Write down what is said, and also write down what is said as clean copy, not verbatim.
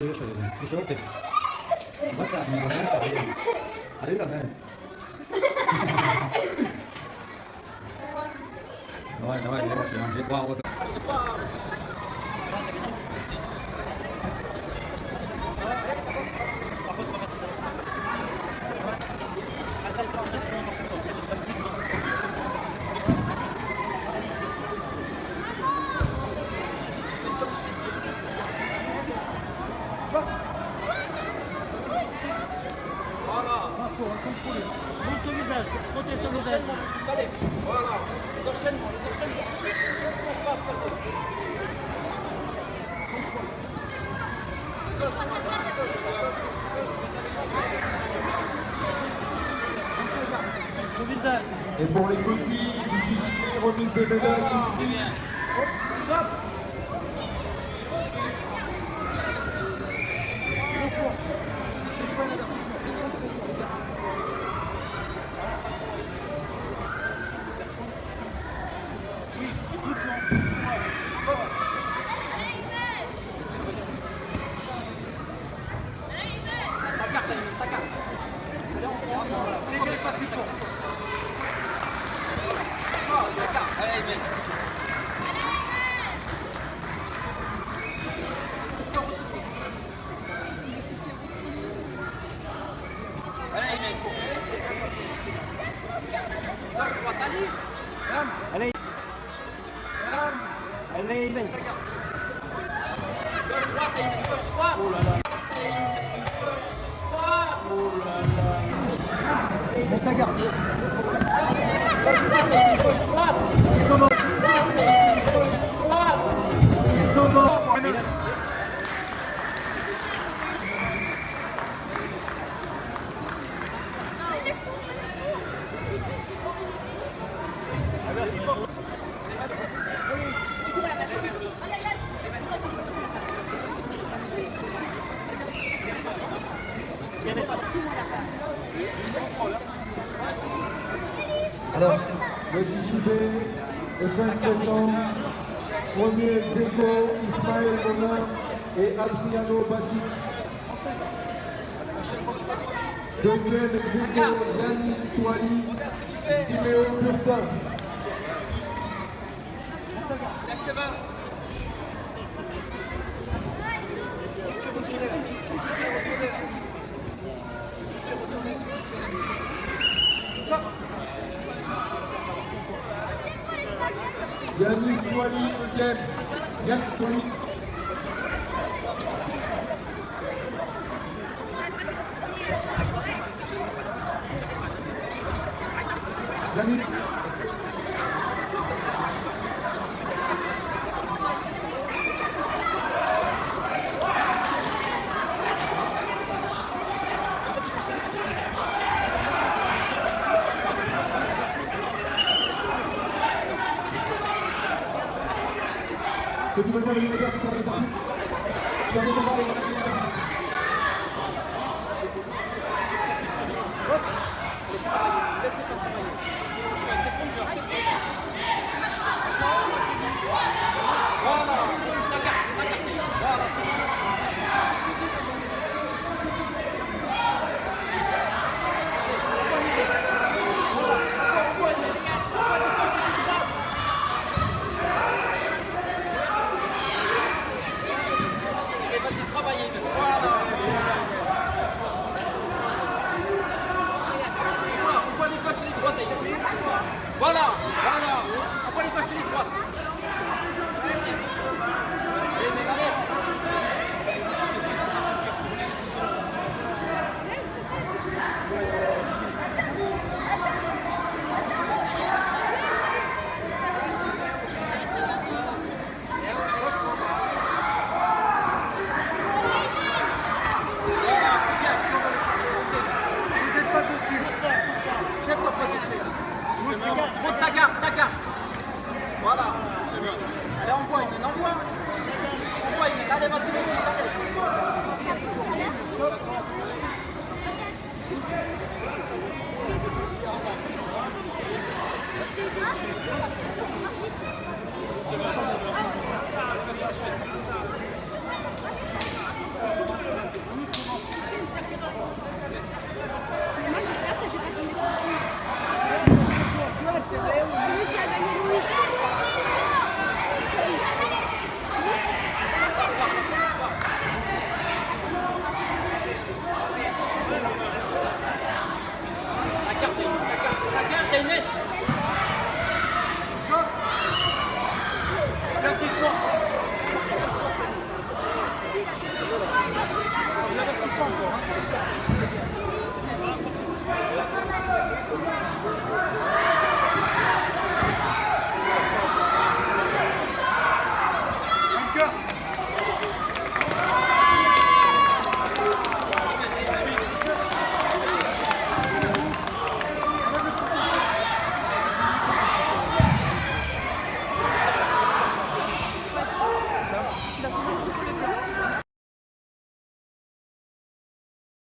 Lasciate. Basta, mi comienza a arriva a me. Давай, вот. Monte ton visage, protège ton visage. Voilà, les enchaînements. Commence pas à faire. Ton visage. Et pour les petits, remise de médaille. Stop. Ta carte. Dégage pas de support. Ta carte. Allez, mec. Allez, mec. Gauche, droite, allez. Sam. Allez. Sam. Allez, Ivan. Gauche, droite, allez, gauche, droite. Oh là là. Oh là là. Monte ta garde. Gauche, droite. Comment? Comment? Alors, le JJB, le 5 septembre, premier Zeko, Ismaël Bonin et Adriano Batic. Deuxième Zeko, Yanis Touali, Timéo Burtin. Lève tes mains. Yanis Touali, deuxième. Yanis Touali. Yanis. Que tu veux voir les médias, c'est comme les arbitres. Tu vas aller voir les médias. Voilà. Après les gauches et les droites. Allez, mec, allez. Jette-toi pas dessus. Monte ta garde. Voilà. Allez, envoie une, allez, vas-y,